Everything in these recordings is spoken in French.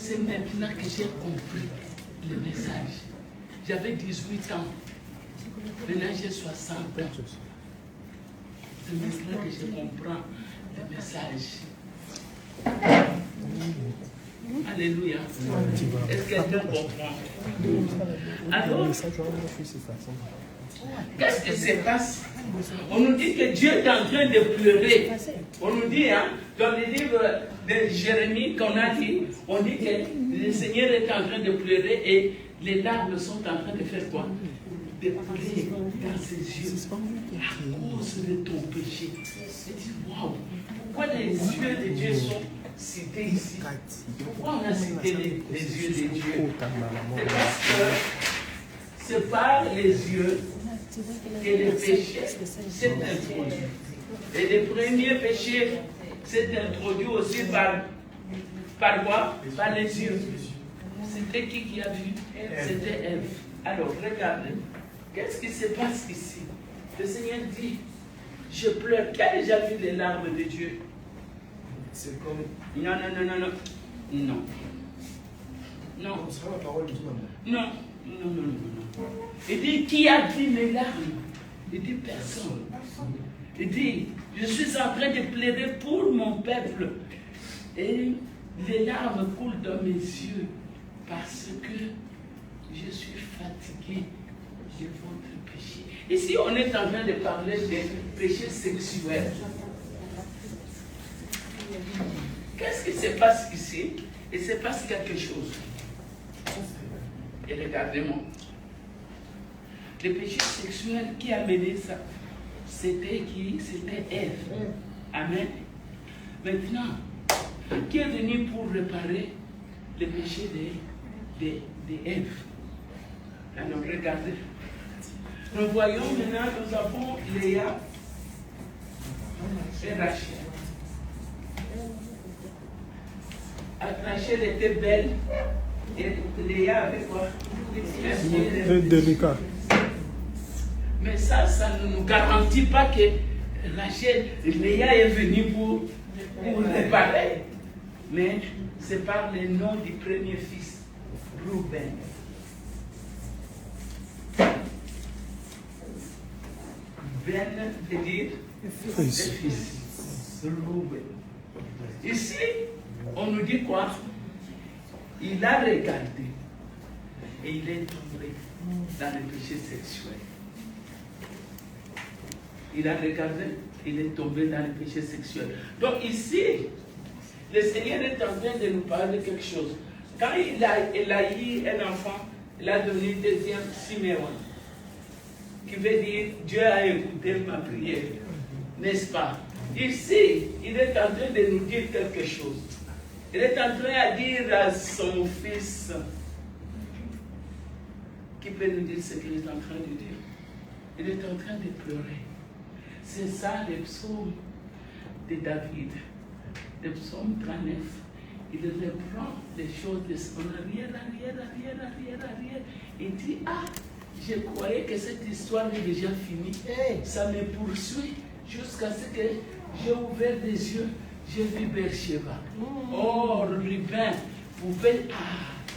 C'est maintenant que j'ai compris le message. J'avais 18 ans. Maintenant j'ai 60 ans. C'est maintenant que je comprends le message. Alléluia. Est-ce que quelqu'un comprend? Alors, qu'est-ce qui se passe? On nous dit que Dieu est en train de pleurer. On nous dit, hein, dans le livre de Jérémie qu'on a dit, on dit que le Seigneur est en train de pleurer et les larmes sont en train de faire quoi? De couler dans ses yeux à cause de ton péché. Et dis, waouh, pourquoi les yeux de Dieu sont cités ici? Pourquoi on a cité les yeux de Dieu? C'est parce que c'est par les yeux que le péché s'est introduit. Et le premier péché s'est introduit aussi par quoi? Par les yeux. C'était qui a vu? C'était Ève. Alors, regardez. Qu'est-ce qui se passe ici? Le Seigneur dit, je pleure. Qui a déjà vu les larmes de Dieu? C'est comme... Non. Non. Non. Ce sera la parole de tout le monde. Non. Il dit, qui a vu mes larmes? Il dit, personne. Il dit, je suis en train de pleurer pour mon peuple. Et les larmes coulent dans mes yeux parce que je suis fatigué de votre péché. Ici, on est en train de parler des péchés sexuels. Qu'est-ce qui se passe ici? Il se passe quelque chose. Et regardez-moi. Le péché sexuel qui a mené ça, c'était qui? C'était Ève. Amen. Maintenant, qui est venu pour réparer le péché d'Ève? Alors regardez. Nous voyons maintenant, nous avons Léa et Rachel. Rachel était belle et Léa avait quoi? Délicat. Mais ça ne nous garantit pas que Rachel, Léa est venue pour réparer. Mais c'est par le nom du premier fils, Rouben. Ben veut dire fils. Rouben. Ici, on nous dit quoi? Il a regardé et il est tombé dans le péché sexuel. Il a regardé, il est tombé dans le péché sexuel. Donc ici, le Seigneur est en train de nous parler de quelque chose. Quand il a eu un enfant, il a donné deuxième Siméon, qui veut dire Dieu a écouté ma prière, n'est-ce pas? Ici, il est en train de nous dire quelque chose. Il est en train de dire à son fils, qui peut nous dire ce qu'il est en train de dire? Il est en train de pleurer. C'est ça le psaume de David, le psaume 39. Il reprend les choses de son arrière. Il dit, ah, je croyais que cette histoire est déjà finie. Ça me poursuit jusqu'à ce que j'ai ouvert les yeux, j'ai vu Beersheba. Oh, Ruben pouvait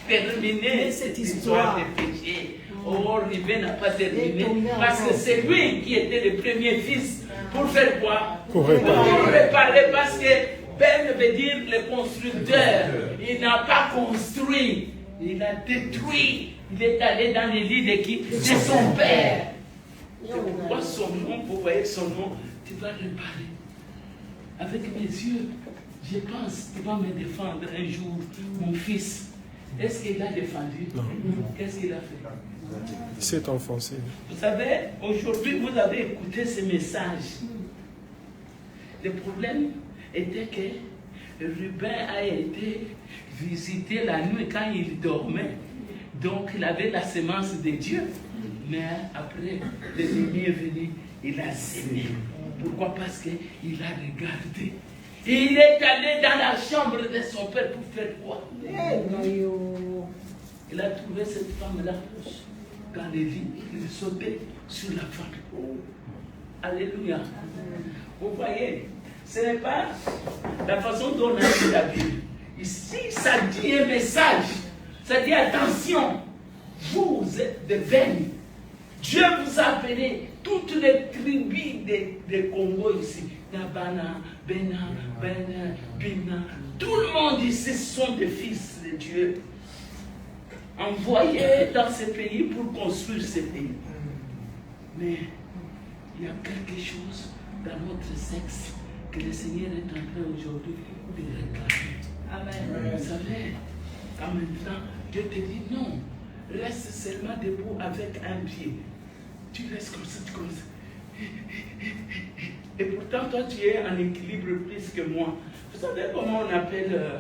terminer cette histoire de péché. Oh, Ruben n'a pas terminé parce que c'est lui qui était le premier fils. Pour faire quoi? Pour réparer, parce que Ben veut dire le constructeur. Il n'a pas construit, il a détruit. Il est allé dans les lits de qui? De son père. C'est pourquoi son nom, vous voyez son nom, tu vas réparer. Avec mes yeux, je pense qu'il va me défendre un jour, mon fils. Est-ce qu'il a défendu? Non. Qu'est-ce qu'il a fait? Il s'est enfoncé. Vous savez, aujourd'hui, vous avez écouté ce message. Le problème était que Ruben a été visité la nuit quand il dormait. Donc, il avait la sémence de Dieu. Mais après, l'ennemi est venu, il a sémé. Pourquoi? Parce qu'il a regardé. Et il est allé dans la chambre de son père pour faire quoi? Il a trouvé cette femme-là dans les lits. Il sautait sur la femme. Alléluia. Vous voyez, ce n'est pas la façon dont on a lu la Bible. Ici, ça dit un message. Ça dit attention, vous êtes des bénis. Dieu vous a appelé toutes les tribus des Congo ici. Nabana, Bena, Bina. Tout le monde ici sont des fils de Dieu. Envoyés dans ce pays pour construire ce pays. Mais il y a quelque chose dans notre sexe que le Seigneur est en train aujourd'hui de réclamer. Amen. Vous savez, en même temps, Dieu te dit non, reste seulement debout avec un pied. Tu restes comme ça, tu commences. Et pourtant, toi, tu es en équilibre plus que moi. Vous savez comment on appelle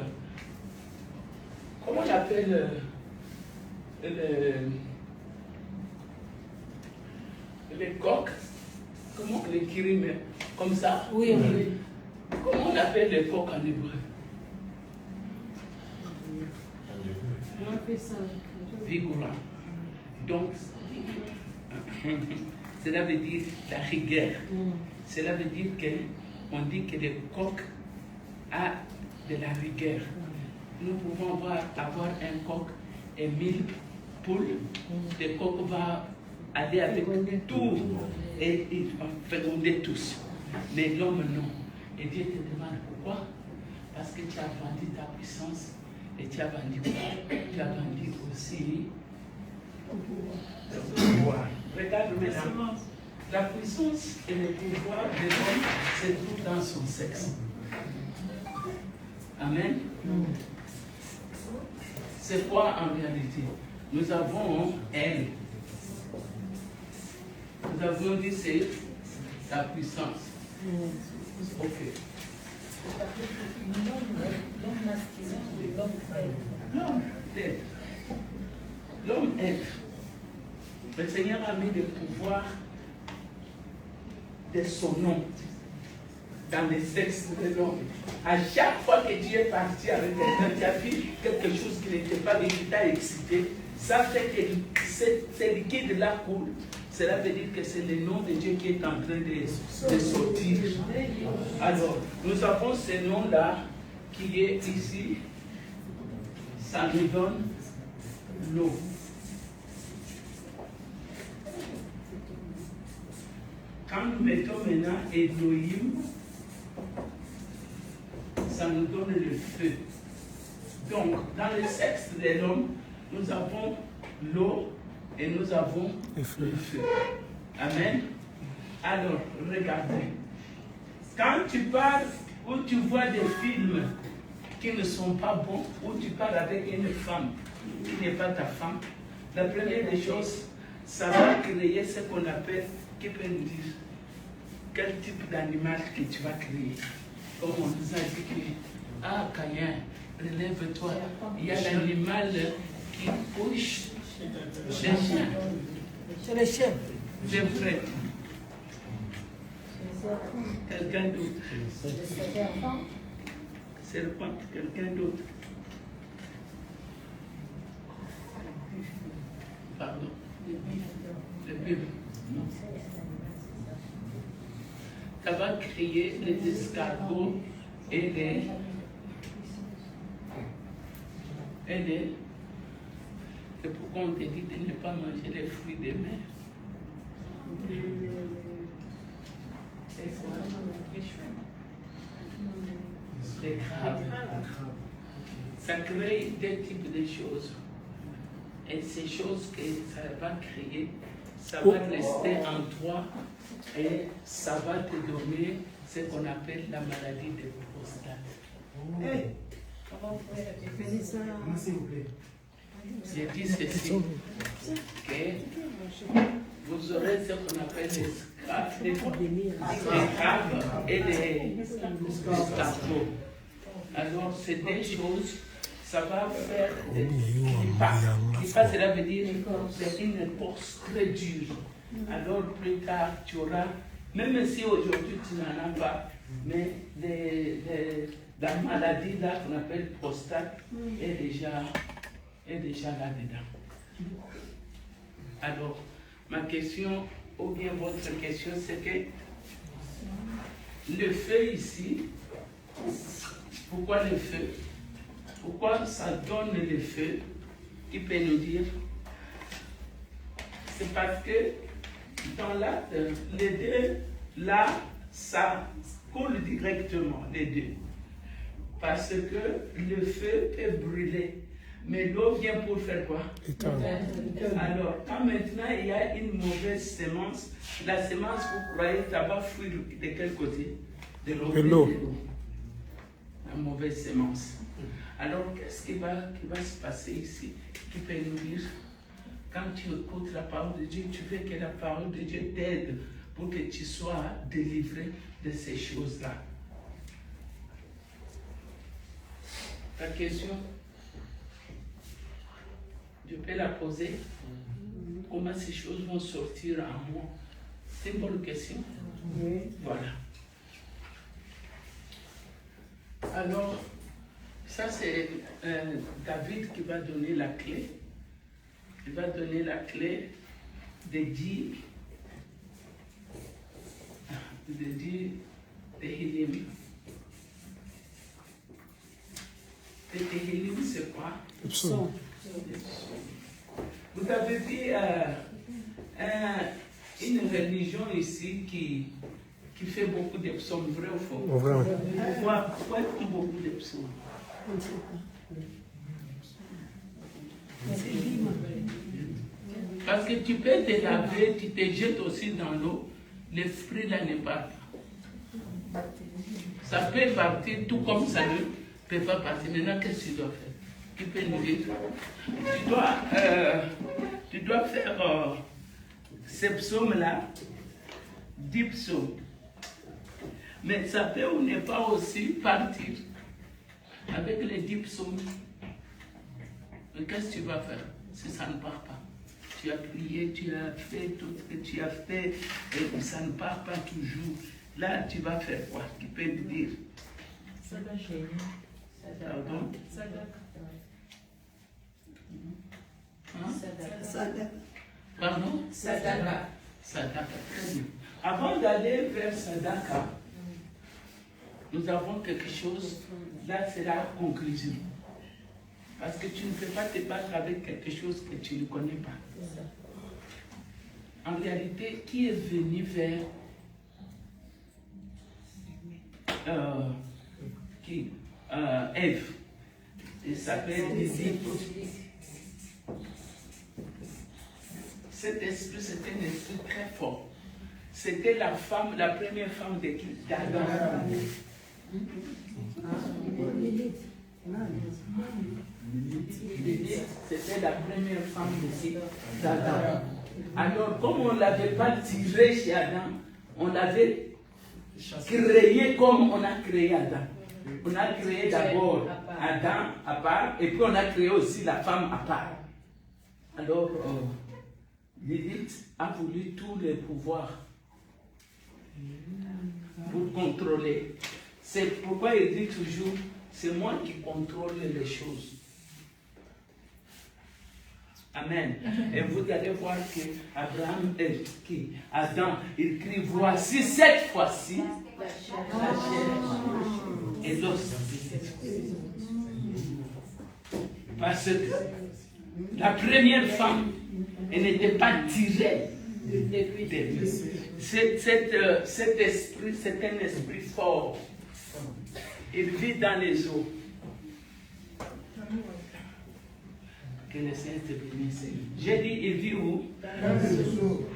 les coqs? Comment les kirim? Comme ça? Oui. Comment on appelle les coqs en hébreu? On appelle ça. Vigoureux. Donc, cela veut dire la rigueur. Cela veut dire qu'on dit que le coq a de la rigueur. Nous pouvons avoir un coq et 1000 poules. Le coq va aller avec tout et il va féconder tous. Mais l'homme non. Et Dieu te demande pourquoi? Parce que tu as vendu ta puissance et tu as vendu quoi? Tu as vendu aussi le pouvoir. Regarde maintenant. La puissance et le pouvoir de l'homme se trouvent dans son sexe. Amen. C'est quoi en réalité? Nous avons elle. Nous avons dit c'est la puissance. Ok. L'homme masculin ou l'homme faible? L'homme aide. L'homme aide. Le Seigneur a mis le pouvoir de son nom dans les sexes de l'homme. À chaque fois que Dieu est parti avec quelqu'un, tu as vu quelque chose qui n'était pas bien, qui t'a excité, ça fait que ce liquide-là coule. Cela veut dire que c'est le nom de Dieu qui est en train de sortir. Alors, nous avons ce nom-là qui est ici. Ça nous donne l'eau. Quand nous mettons maintenant Elohim, ça nous donne le feu. Donc, dans le sexe de l'homme, nous avons l'eau et nous avons le feu. Amen. Alors, regardez. Quand tu parles ou tu vois des films qui ne sont pas bons, ou tu parles avec une femme qui n'est pas ta femme, la première des choses, ça va créer ce qu'on appelle, qui peut nous dire quel type d'animal que tu vas créer. Comme on nous a dit que, ah Caïn, relève-toi, il y a l'animal qui couche des chiens. C'est les chiens. C'est vrai. Quelqu'un d'autre. Serpent, quelqu'un d'autre. Pardon. Le bébé. Non. Ça va créer les escargots et les. C'est pourquoi on te dit de ne pas manger les fruits des mers. Les crabes. Ça crée deux types de choses. Et ces choses que ça va créer, ça va rester en toi et ça va te donner ce qu'on appelle la maladie de prostate. S'il vous plaît. J'ai dit ceci, que vous aurez ce qu'on appelle les crabes et les escargots. Alors, ces deux choses, ça va faire des kippa, cela veut dire c'est une écorce très dure. Alors, plus tard, tu auras, même si aujourd'hui tu n'en as pas, mais la maladie là qu'on appelle prostate est déjà là-dedans. Alors, ma question, ou bien votre question, c'est que le feu ici, pourquoi le feu? Pourquoi ça donne le feu? Qui peut nous dire? C'est parce que dans l'acte, les deux, là, ça coule directement, les deux. Parce que le feu peut brûler. Mais l'eau vient pour faire quoi? Alors, quand maintenant il y a une mauvaise sémence, la sémence, vous croyez, ça va fuir de quel côté? De l'eau. La mauvaise sémence. Alors, qu'est-ce qui va se passer ici? Qui peut nous dire? Quand tu écoutes la parole de Dieu, tu veux que la parole de Dieu t'aide pour que tu sois délivré de ces choses-là. Ta question? Je peux la poser. Comment ces choses vont sortir en moi? C'est une bonne question. Oui. Voilà. Alors, ça c'est David qui va donner la clé. Il va donner la clé de dire Tehillim. Le Tehillim, c'est quoi? Le psaume. Vous avez vu une religion ici qui fait beaucoup de psaumes, vrai ou faux? Vrai. Pourquoi ils font beaucoup de psaumes? Parce que tu peux te laver, tu te jettes aussi dans l'eau, l'esprit là ne part pas. Ça peut partir tout comme ça ne peut pas partir. Maintenant, qu'est-ce que tu dois faire? Tu peux nous dire. Tu dois faire ces psaumes-là, 10 psaumes. Mais ça peut ou ne pas aussi partir avec les 10 psaumes. Mais qu'est-ce que tu vas faire si ça ne part pas? Tu as prié, tu as fait tout ce que tu as fait et ça ne part pas toujours. Là, tu vas faire quoi? Qui peut te dire? Pardon? Pardon? Sadaka. Sadaka. Avant d'aller vers Sadaka, nous avons quelque chose. Là, c'est la conclusion. Parce que tu ne peux pas te battre avec quelque chose que tu ne connais pas. En réalité, qui est venu vers Ève? Il s'appelle Lydie. Cet esprit, c'était un esprit très fort. C'était la première femme d'Adam. C'était la première femme d'Adam. Alors, comme on ne l'avait pas tiré chez Adam, on l'avait créé comme on a créé Adam. On a créé d'abord Adam à part, et puis on a créé aussi la femme à part. Alors, Lilith a voulu tous les pouvoirs pour contrôler. C'est pourquoi il dit toujours, c'est moi qui contrôle les choses. Amen. Et vous allez voir que Adam, il crie, voici cette fois-ci la chair et l'os. Parce que la première femme, elle n'était pas tirée de lui. Cet esprit, c'est un esprit fort. Il vit dans les eaux. Que le Seigneur te bénisse. J'ai dit, il vit où? Dans les eaux.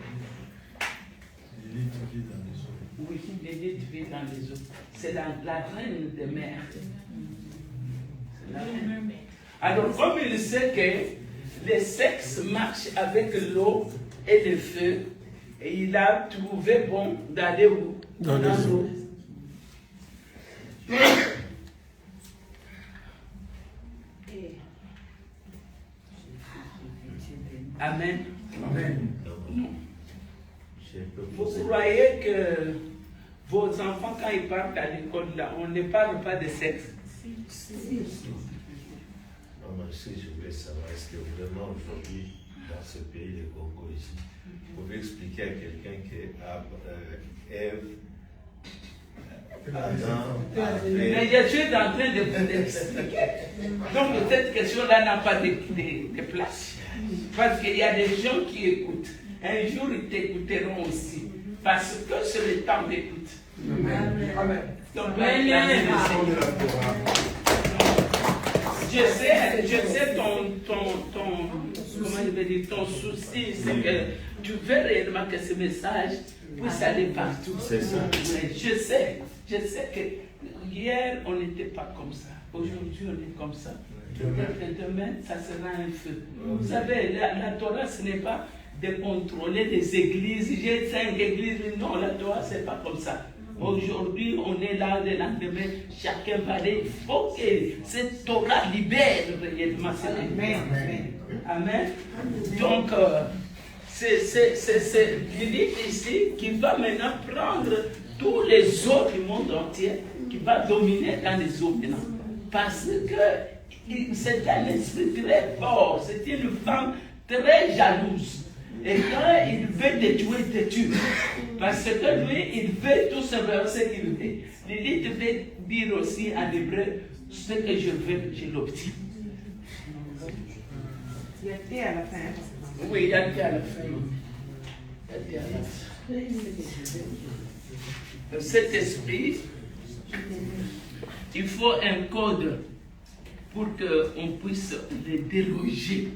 Oui, l'élite vit dans les eaux. C'est la reine des mers. Alors, comme il sait que le sexe marche avec l'eau et le feu, et il a trouvé bon d'aller où? Dans les eaux. Amen. Amen. Non. Vous croyez que vos enfants, quand ils partent à l'école, là, on ne parle pas de sexe? Non, mais si je voulais savoir, est-ce que vraiment aujourd'hui, dans ce pays, le Congo ici, vous pouvez expliquer à quelqu'un que Ève Mais je suis en train de vous expliquer. Donc cette question-là n'a pas de place. Parce qu'il y a des gens qui écoutent. Un jour, ils t'écouteront aussi. Parce que c'est le temps d'écoute. Amen. Donc, je sais ton souci, c'est que tu veux réellement que ce message puisse aller partout. C'est ça. Je sais que hier on n'était pas comme ça. Aujourd'hui on est comme ça. Peut-être que demain ça sera un feu. Vous savez, la Torah ce n'est pas de contrôler les églises. J'ai 5 églises. Non, la Torah c'est pas comme ça. Aujourd'hui, on est là, le lendemain, chacun va aller. Il faut que cette Torah libère réellement. Amen. Donc, c'est Lilith ici qui va maintenant prendre tous les eaux du monde entier, qui va dominer dans les eaux maintenant. Parce que c'est un esprit très fort, c'est une femme très jalouse. Et quand il veut te tuer, il te tue. Parce que lui, il veut tout simplement ce qu'il veut. Lilith veut dire aussi en hébreu, ce que je veux, je l'obtiens. Il y a thé à la fin. Oui, il y a thé à la fin. Cet esprit, il faut un code pour qu'on puisse le déloger.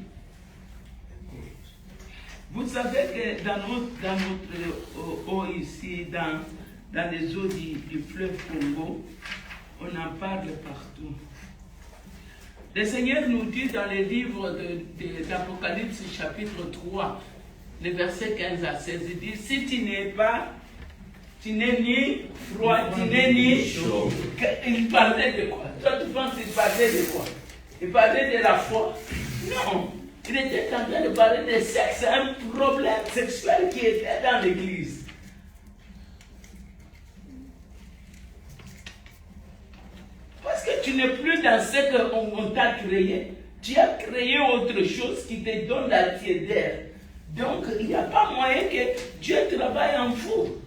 Vous savez que dans notre eau ici, dans les eaux du fleuve Congo, on en parle partout. Le Seigneur nous dit dans le livre d'Apocalypse chapitre 3, le verset 15 à 16, il dit, si tu n'es ni froid, tu n'es ni chaud. Il parlait de quoi? Toi tu penses qu'il parlait de quoi? Il parlait de la foi? Non. Il était en train de parler de sexe, un problème sexuel qui était dans l'église. Parce que tu n'es plus dans ce qu'on t'a créé. Tu as créé autre chose qui te donne la tiédeur. Donc, il n'y a pas moyen que Dieu travaille en vous.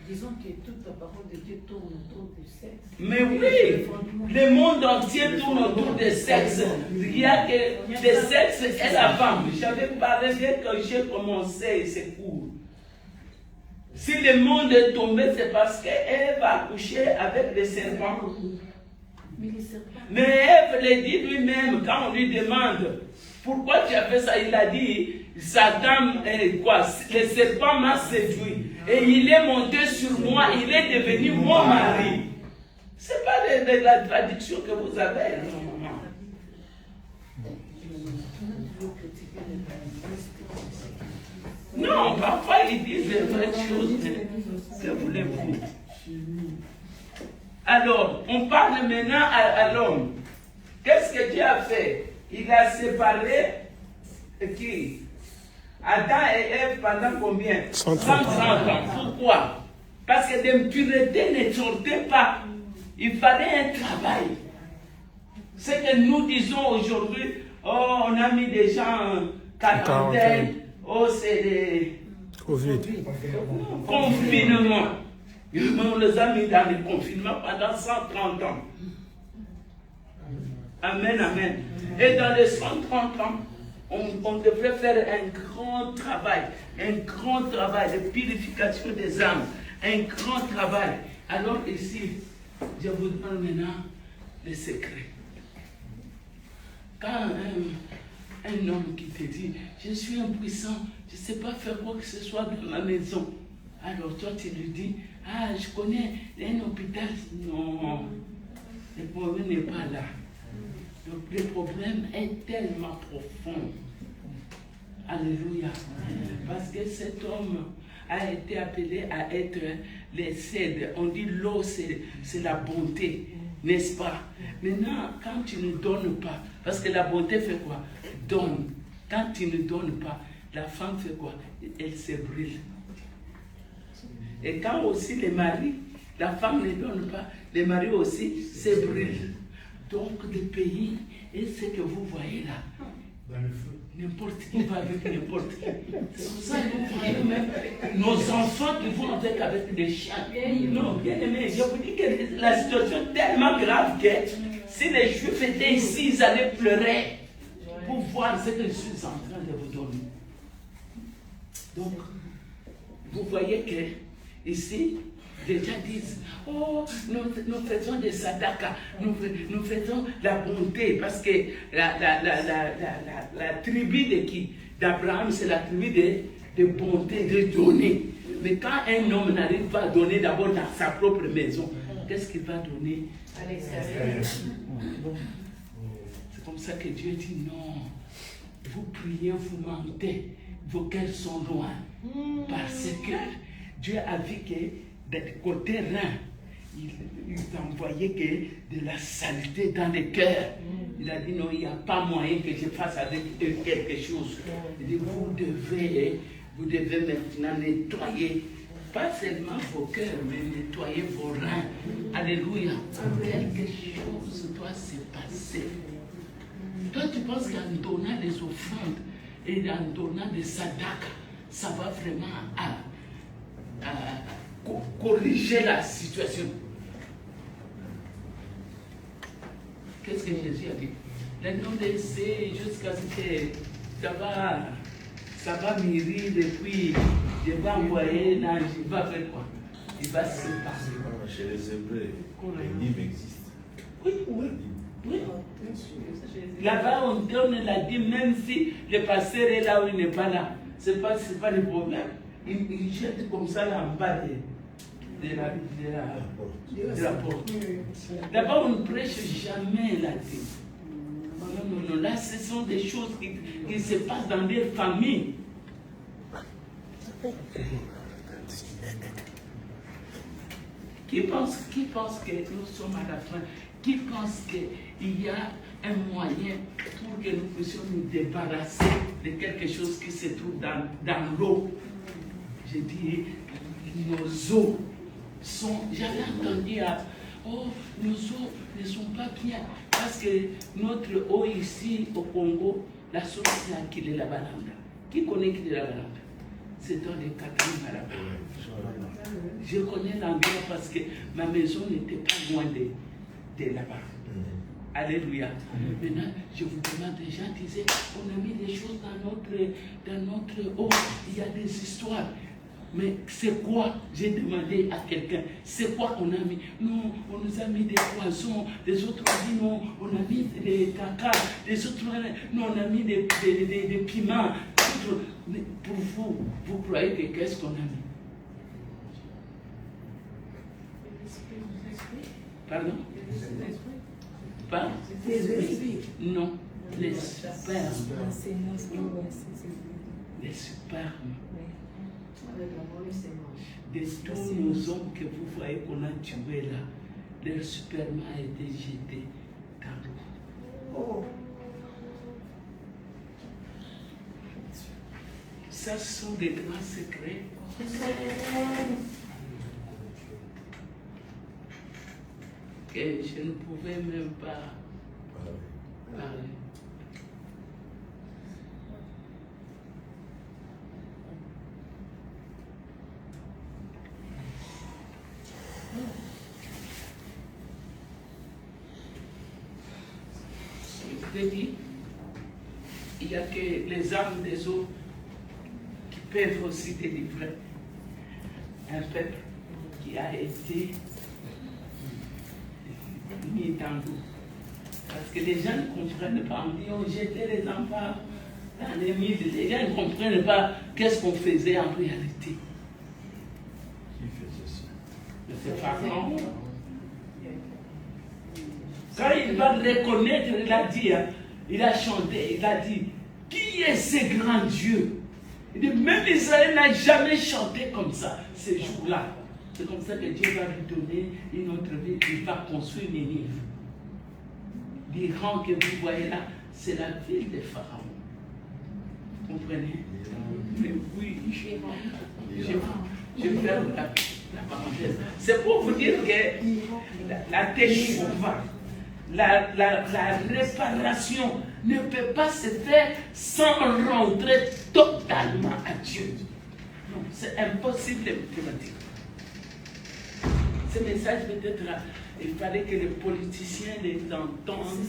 Disons que toute la parole de Dieu tourne autour du sexe. Mais oui, le monde entier tourne autour du sexe. Il y a que le sexe et la femme. J'avais parlé dès que j'ai commencé ces cours. Si le monde est tombé, c'est parce qu'Ève a couché avec le serpent. Mais Ève le dit lui-même, quand on lui demande pourquoi tu as fait ça, il a dit, Satan, le serpent m'a séduit. Et il est monté sur moi, il est devenu mon mari. Ce n'est pas de la traduction que vous avez, non. Non, parfois ils disent des vraies choses, mais que voulez-vous? Alors, on parle maintenant à l'homme. Qu'est-ce que Dieu a fait? Il a séparé qui? Adam et Ève pendant combien? 130 ans. Pourquoi? Parce que l'impureté ne sortait pas. Il fallait un travail. Ce que nous disons aujourd'hui, oh, on a mis des gens en quarantaine, oh, c'est des confinements. On les a mis dans le confinement pendant 130 ans. Amen, amen. Et dans les 130 ans, on devrait faire un grand travail de purification des âmes, un grand travail. Alors ici, je vous donne maintenant le secret. Quand un homme qui te dit, je suis impuissant, je ne sais pas faire quoi que ce soit dans ma maison, alors toi tu lui dis, ah, je connais un hôpital. Non, le problème n'est pas là. Le problème est tellement profond. Alléluia. Parce que cet homme a été appelé à être les cèdres. On dit l'eau, c'est la bonté, n'est-ce pas? Maintenant, quand tu ne donnes pas, parce que la bonté fait quoi? Donne. Quand tu ne donnes pas, la femme fait quoi? Elle se brûle. Et quand aussi les maris, la femme ne donne pas, les maris aussi se brûlent. Donc le pays est ce que vous voyez là. Dans le feu. N'importe qui va avec n'importe qui. C'est pour ça que nous voyons même nos enfants qui vont avec des chiens. Non, bien aimé, je vous dis que la situation est tellement grave que si les Juifs étaient ici, ils allaient pleurer pour voir ce que je suis en train de vous donner. Donc, vous voyez que ici, les gens disent, oh, nous faisons des sadakas, nous faisons la bonté, parce que la tribu de qui? D'Abraham, c'est la tribu de bonté, de donner. Mais quand un homme n'arrive pas à donner d'abord dans sa propre maison, qu'est-ce qu'il va donner À l'extérieur. C'est comme ça que Dieu dit non. Vous priez, vous mentez, vos cœurs sont loin. Parce que Dieu a vu que du côté Rhin, il envoyait que de la saleté dans les cœurs. Il a dit non, il n'y a pas moyen que je fasse avec eux quelque chose. Il dit vous devez maintenant nettoyer, pas seulement vos cœurs, mais nettoyer vos reins. Alléluia. Quelque chose doit se passer. Toi, tu penses qu'en donnant des offrandes et en donnant des sadakas, ça va vraiment corriger la situation. Qu'est-ce que Jésus a dit? Les noms d'essai jusqu'à ce que ça va mûrir et puis je vais envoyer l'ange, il va faire quoi? Il va se passer. Chez les Hébreux, l'hymne existe. Oui. Là-bas, on donne la dîme, même si le pasteur est là ou il n'est pas là. Ce n'est pas le problème. Il jette comme ça là en bas de la porte. Là-bas, on ne prêche jamais la dîme. Non. Là, ce sont des choses qui se passent dans des familles. Qui pense que nous sommes à la fin? Qui pense qu'il y a un moyen pour que nous puissions nous débarrasser de quelque chose qui se trouve dans l'eau? Je dis, nos eaux sont... J'avais entendu, nos eaux ne sont pas bien. Parce que notre eau ici au Congo, la source c'est à Kilé-la-Balanda. Qui connaît Kilé-la-Balanda? C'est dans les Catherine à la bas. Je connais l'endroit parce que ma maison n'était pas loin de là-bas. Alléluia. Maintenant, je vous demande, les gens disaient, on a mis des choses dans notre eau, il y a des histoires. Mais c'est quoi? J'ai demandé à quelqu'un, c'est quoi on a mis? Non, on nous a mis des poissons, les autres ont dit non, on a mis des caca, les autres non, on a mis des piments. Mais pour vous, vous croyez que qu'est-ce qu'on a mis? Pardon? Pas? Non, les spermes. Les spermes. De tous nos hommes que vous voyez qu'on a tués là, leur sperme a été jeté dans l'eau. Ça sont des grands secrets. Que je ne pouvais même pas parler. Je vous dis, il n'y a que les âmes des eaux qui peuvent aussi délivrer un peuple qui a été mis dans l'eau. Parce que les gens ne comprennent pas. On dit, on jetait les enfants dans les mythes. Les gens ne comprennent pas qu'est-ce qu'on faisait en réalité. Qui faisait ça? C'est Pharaon. Quand il va reconnaître, il a dit, il a chanté, il a dit, qui est ce grand Dieu? Il dit, même Israël n'a jamais chanté comme ça, ces jours-là. C'est comme ça que Dieu va lui donner une autre vie. Il va construire Ninive. L'Iran que vous voyez là, c'est la ville de Pharaon. Vous comprenez? Mais oui, je ferme la parenthèse. C'est pour vous dire que la teshuva, la réparation ne peut pas se faire sans rentrer totalement à Dieu. Non, c'est impossible de mathématiques. Ce message peut-être, il fallait que les politiciens les entendent,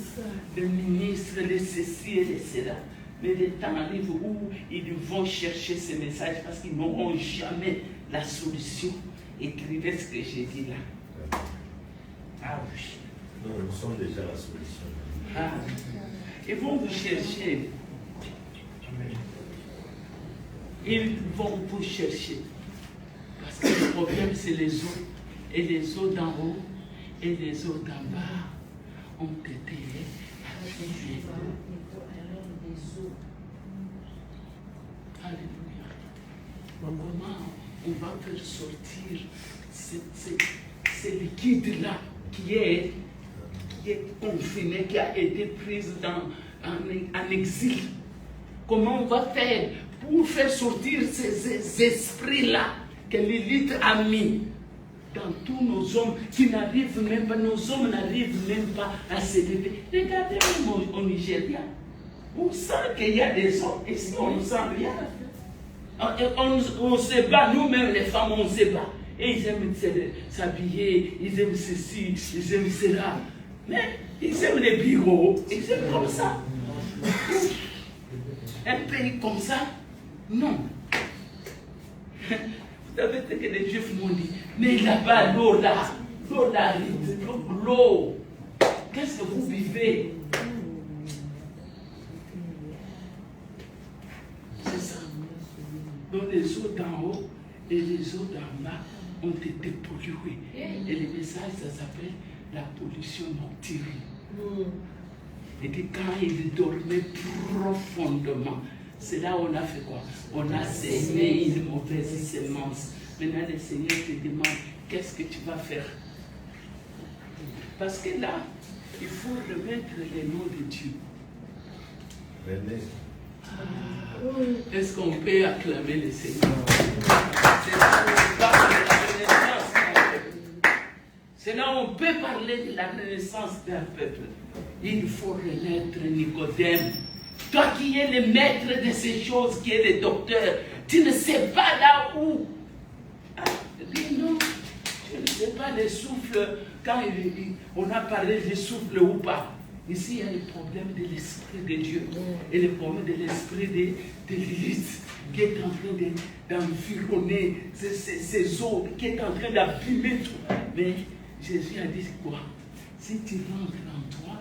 les ministres, les ceci et les cela. Mais le temps arrive où ils vont chercher ces messages parce qu'ils n'auront jamais la solution. Écrivez ce que j'ai dit là. Ah oui. Non, nous sommes déjà la solution. Ah. Ils vont vous chercher. Ils vont vous chercher. Parce que le problème, c'est les eaux. Et les eaux d'en haut et les eaux d'en bas ont été affligées. Alléluia. Comment on va faire sortir ce liquide-là qui est confiné, qui a été pris en exil? Comment on va faire pour faire sortir ces esprits-là que l'élite a mis dans tous nos hommes qui n'arrivent même pas, nos hommes n'arrivent même pas à se lever? Regardez même au Nigeria. On sent qu'il y a des hommes, ici on ne sent rien. On se bat, nous-mêmes les femmes, on se bat. Et ils aiment s'habiller, ils aiment ceci, ils aiment cela. Mais ils aiment les bureaux, ils aiment comme ça. Un pays comme ça, non. Vous savez ce que les Juifs m'ont dit? Mais là-bas, l'eau qu'est-ce que vous vivez? C'est ça. Donc les eaux d'en haut et les eaux d'en bas ont été polluées. Et le message, ça s'appelle la pollution nocturne. Et que quand il dormait profondément, c'est là où on a fait quoi? On a semé une mauvaise semence. Maintenant, le Seigneur te demande, qu'est-ce que tu vas faire? Parce que là, il faut remettre le nom de Dieu. Venez. Est-ce qu'on peut acclamer le Seigneur? C'est là où on parle de la renaissance. C'est là où on peut parler de la renaissance d'un peuple. Il faut renaître, Nicodème. Toi qui es le maître de ces choses, qui es le docteur, tu ne sais pas là où. Dis non, je ne sais pas le souffle, quand on a parlé du souffle ou pas. Ici, il y a le problème de l'esprit de Dieu et le problème de l'esprit de l'élite qui est en train d'environner ces eaux, qui est en train d'abîmer tout. Mais Jésus a dit quoi? Si tu rentres en toi,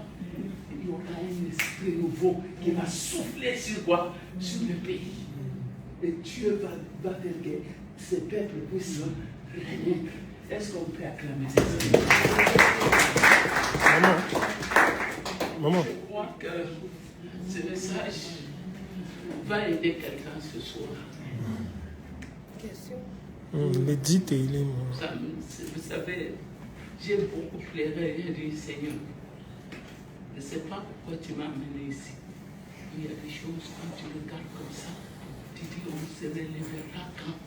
il y aura un esprit nouveau qui va souffler sur quoi? Sur le pays. Et Dieu va faire que ce peuple puisse renaître. Est-ce qu'on peut acclamer ça? Maman. Je crois que ce message va aider quelqu'un ce soir. Le dit et il est mort. Vous savez, j'ai beaucoup pleuré. J'ai dit, Seigneur, je ne sais pas pourquoi tu m'as amené ici. Il y a des choses, quand tu regardes comme ça, tu dis, on ne se relèvera quand?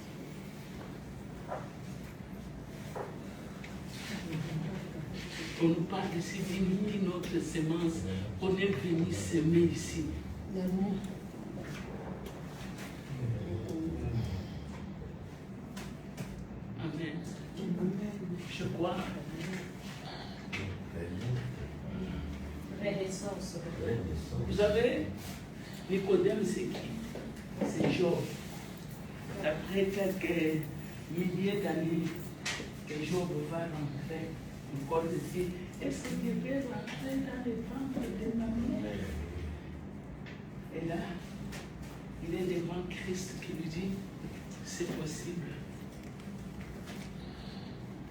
On nous parle ici d'imiter notre semence. On est venu semer ici. Amen. Je crois. Vous savez, Nicodème, c'est qui? C'est Job. Après quelques milliers d'années, que Job va rentrer encore ici. Est-ce que je vais rentrer dans le ventre de ma mère? Et là, il est devant Christ qui lui dit, c'est possible.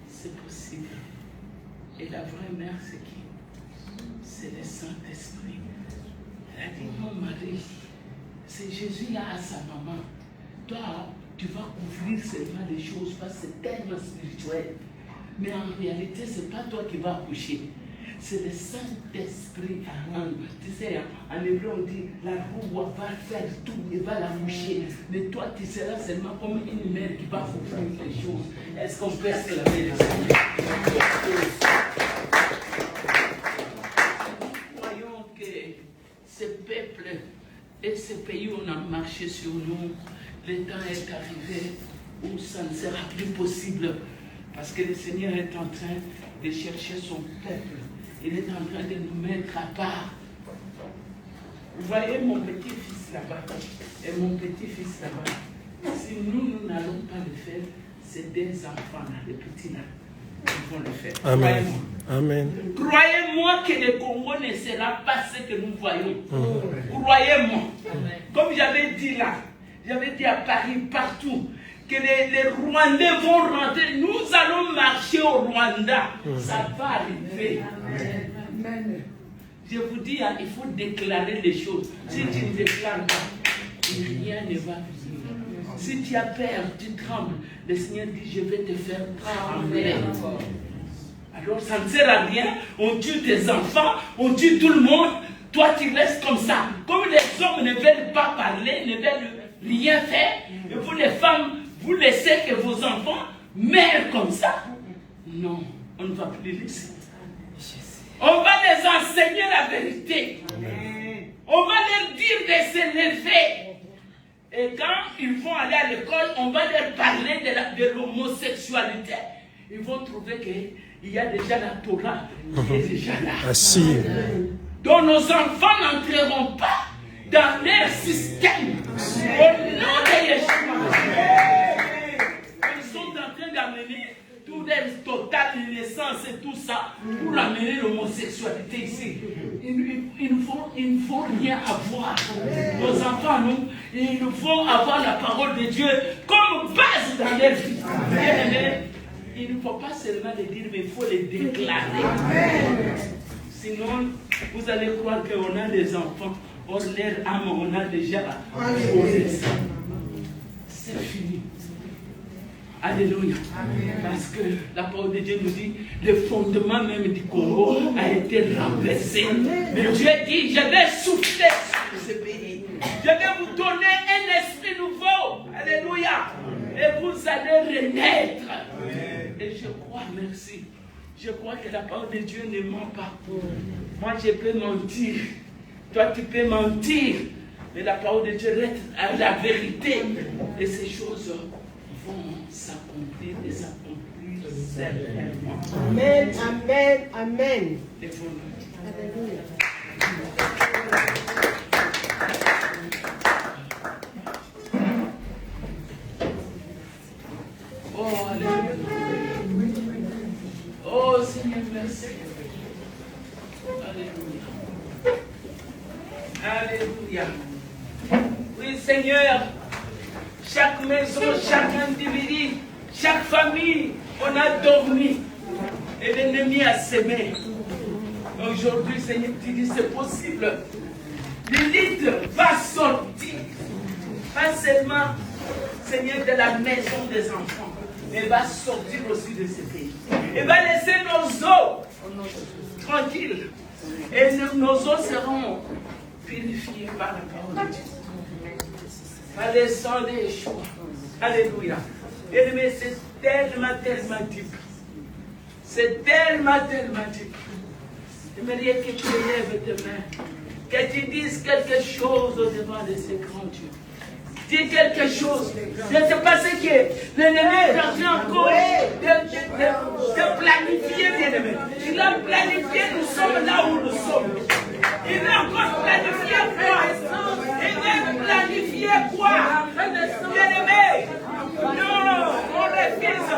C'est possible. Et la vraie mère, c'est qui? C'est le Saint-Esprit. Elle a dit, mon mari, c'est Jésus là à sa maman. Toi, tu vas couvrir seulement les choses parce que c'est tellement spirituel. Mais en réalité, ce n'est pas toi qui vas accoucher. C'est le Saint-Esprit. Tu sais, en hébreu, on dit, la roue va faire tout, il va l'accoucher. Mais toi, tu seras seulement comme une mère qui va couvrir les choses. Est-ce qu'on peut acclamer le Seigneur? Nous croyons que ce peuple et ce pays où on a marché sur nous, le temps est arrivé où ça ne sera plus possible. Parce que le Seigneur est en train de chercher son peuple. Il est en train de nous mettre à part. Vous voyez mon petit-fils là-bas et mon petit-fils là-bas. Si nous n'allons pas le faire, c'est des enfants là, les petits là, qui vont le faire. Amen. Croyez-moi. Amen. Croyez-moi que le Congo ne sera pas ce que nous voyons. Croyez-moi. Comme j'avais dit là, j'avais dit à Paris, partout, que les Rwandais vont rentrer. Nous allons marcher au Rwanda. Ça va arriver. Amen. Je vous dis, hein, il faut déclarer les choses. Si tu ne déclares pas, rien ne va venir. Si tu as peur, tu trembles. Le Seigneur dit, je vais te faire trembler. Alors ça ne sert à rien. On tue tes enfants, on tue tout le monde. Toi, tu restes comme ça. Comme les hommes ne veulent pas parler, ne veulent rien faire, et vous les femmes, vous laissez que vos enfants meurent comme ça. Non, on ne va plus les laisser. On va les enseigner la vérité. On va leur dire de s'élever. Et quand ils vont aller à l'école, on va leur parler de l'homosexualité. Ils vont trouver qu'il y a déjà la Torah qui est déjà là. Assis. Donc nos enfants n'entreront pas dans leur système. Au nom de Yeshua. Ils sont en train d'amener toute leur totale naissance et tout ça pour amener l'homosexualité ici. Il ne faut rien avoir. Nos enfants, nous, ils vont avoir la parole de Dieu comme base dans leur vie. Il ne faut pas seulement le dire, mais il faut le déclarer. Sinon, vous allez croire qu'on a des enfants. Or, leur âme, on a déjà. C'est fini. Alléluia. Parce que la parole de Dieu nous dit, le fondement même du Congo a été renversé. Mais Dieu dit, je vais souffler sur ce pays. Je vais vous donner un esprit nouveau. Alléluia. Et vous allez renaître. Et je crois, merci. Je crois que la parole de Dieu ne ment pas. Moi, je peux mentir. Toi, tu peux mentir. Mais la parole de Dieu reste à la vérité. Et ces choses vont s'accomplir et s'accomplir certainement. Amen, amen, amen. Alléluia. Oh, alléluia. Oh, Seigneur, merci. Alléluia. Alléluia. Oui, Seigneur. Chaque maison, chaque individu, chaque famille, on a dormi. Et l'ennemi a semé. Aujourd'hui, Seigneur, tu dis c'est possible. L'élite va sortir. Pas seulement, Seigneur, de la maison des enfants, mais va sortir aussi de ce pays. Et va laisser nos eaux tranquilles. Et nos eaux seront purifiées par la parole de Dieu. Par le sang de Yeshua. Alléluia. Et c'est tellement, tellement deep. C'est tellement, tellement deep. J'aimerais que tu lèves tes mains. Que tu dises quelque chose au devant de ces grands dieux. Dis quelque chose. Je ne sais pas ce que l'ennemi est en train encore de planifier, bien-aimé. Il a planifié, nous sommes là où nous sommes. Il va encore planifier quoi? Il va planifier quoi? Bien-aimé, non, on refuse.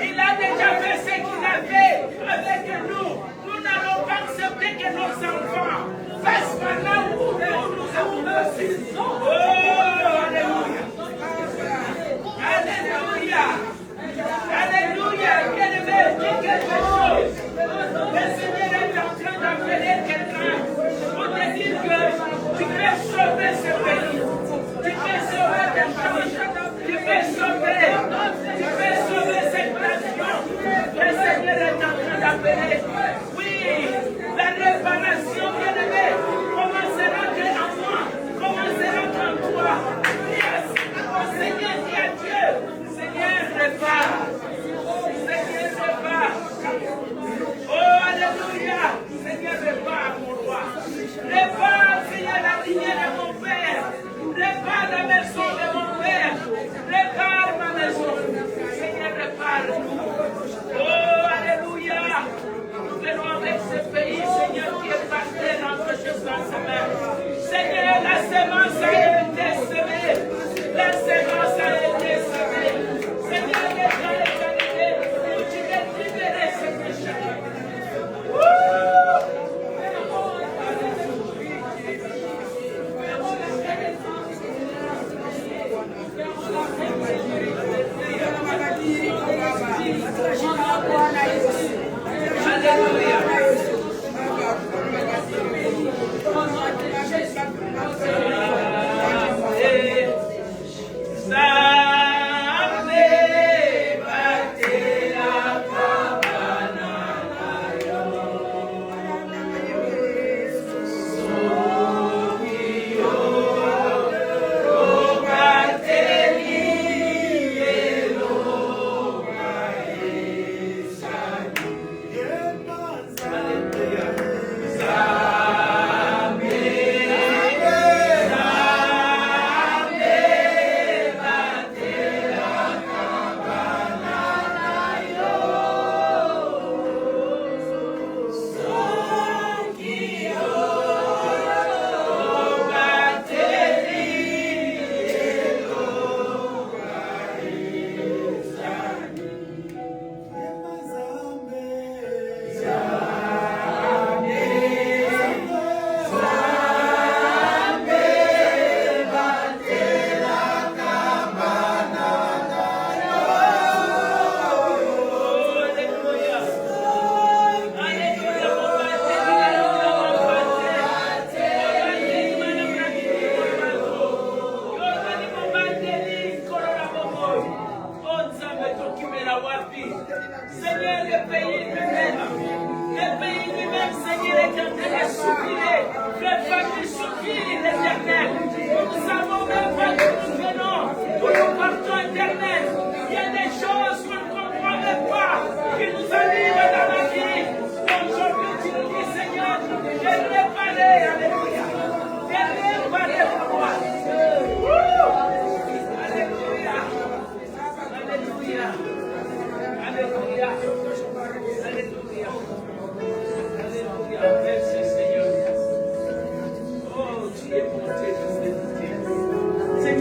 Il a déjà fait ce qu'il a fait avec nous. Nous n'allons pas accepter que nos enfants fassent par là où nous avons passé. Oh, alléluia. Alléluia. Alléluia. Bien-aimé, dis quelque chose. Le Seigneur est en train d'appeler quelqu'un.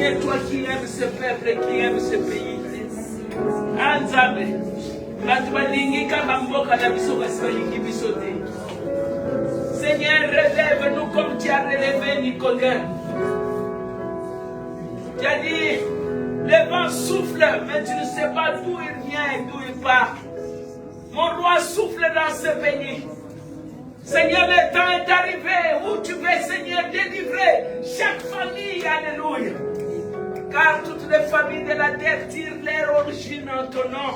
Seigneur, toi qui aimes ce peuple et qui aimes ce pays. Anzabe. Seigneur, relève-nous comme tu as relevé Nicodème. Tu as dit, le vent souffle, mais tu ne sais pas d'où il vient et d'où il part. Mon roi souffle dans ce pays. Seigneur, le temps est arrivé où tu veux, Seigneur, délivrer chaque famille. Alléluia. Car toutes les familles de la terre tirent leur origine en ton nom.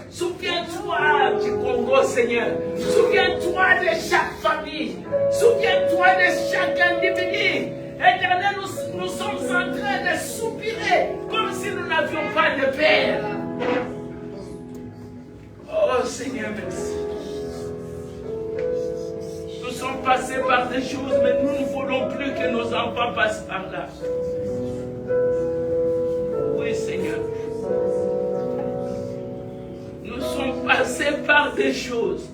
Souviens-toi du Congo, Seigneur. Souviens-toi de chaque famille. Souviens-toi de chaque individu. Éternel, nous sommes en train de soupirer comme si nous n'avions pas de père. Oh Seigneur, merci. Nous sommes passés par des choses, mais nous ne voulons plus que nos enfants passent par là. Oui, Seigneur. Nous sommes passés par des choses.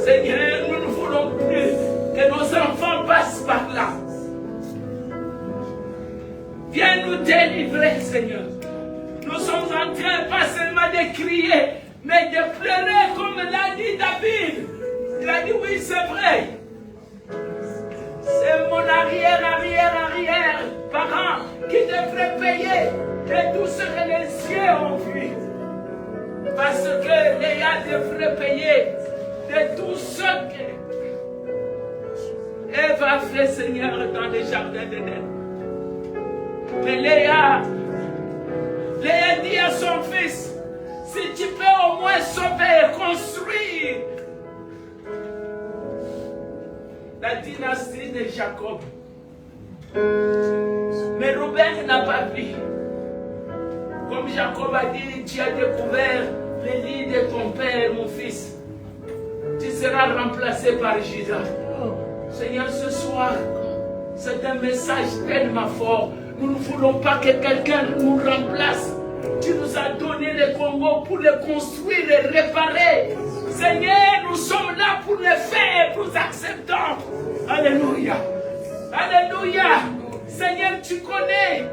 Seigneur, nous ne voulons plus que nos enfants passent par là. Viens nous délivrer, Seigneur. Nous sommes en train pas seulement de crier, mais de pleurer comme l'a dit David. Il a dit oui, c'est vrai. C'est mon arrière parent qui devrait payer de tout ce que les cieux ont vu. Parce que Léa devrait payer de tout ce que Ève a fait, Seigneur, dans le jardin d'Éden. Mais Léa dit à son fils, si tu peux au moins sauver et construire la dynastie de Jacob. Mais Ruben n'a pas vu. Comme Jacob a dit, tu as découvert le lit de ton père, mon fils. Tu seras remplacé par Judas. Seigneur, ce soir, c'est un message tellement fort. Nous ne voulons pas que quelqu'un nous remplace. Tu nous as donné le Congo pour le construire et réparer. Seigneur, nous sommes là pour le faire et nous acceptons. Alléluia. Alléluia. Seigneur, tu connais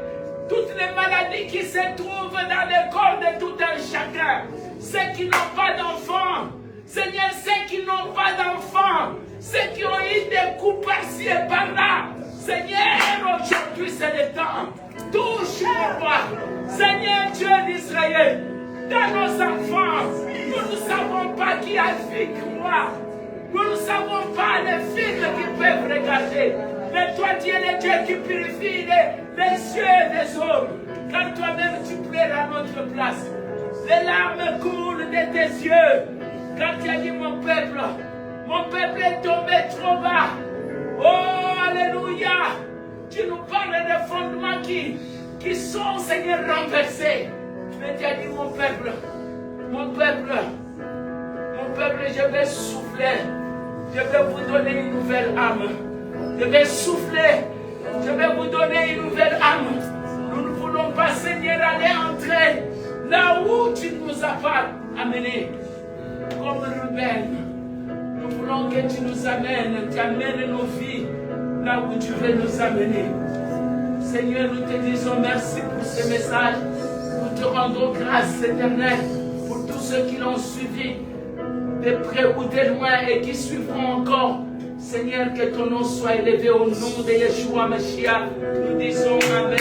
toutes les maladies qui se trouvent dans le corps de tout un chacun. Ceux qui n'ont pas d'enfants. Seigneur, ceux qui n'ont pas d'enfants. Ceux qui ont eu des coups par-ci et par-là. Seigneur, aujourd'hui c'est le temps. Touche mon roi. Seigneur Dieu d'Israël, dans nos enfants, nous ne savons pas qui a vu croire. Nous ne savons pas les films qui peuvent regarder. Mais toi, tu es le Dieu qui purifie les cieux et les hommes. Car toi-même, tu pleures à notre place. Les larmes coulent de tes yeux. Quand tu as dit mon peuple est tombé trop bas. Oh, alléluia. Tu nous parles des fondements qui sont, Seigneur, renversés. Mais tu as dit mon peuple, je vais souffler. Je vais vous donner une nouvelle âme. Je vais souffler. Je vais vous donner une nouvelle âme. Nous ne voulons pas, Seigneur, aller entrer là où tu ne nous as pas amenés. Comme Ruben. Nous voulons que tu nous amènes. Tu amènes nos vies là où tu veux nous amener. Seigneur, nous te disons merci pour ce message. Nous te rendons grâce éternelle pour tous ceux qui l'ont suivi de près ou de loin et qui suivront encore. Seigneur, que ton nom soit élevé au nom de Yeshua Mashiach. Nous disons Amen.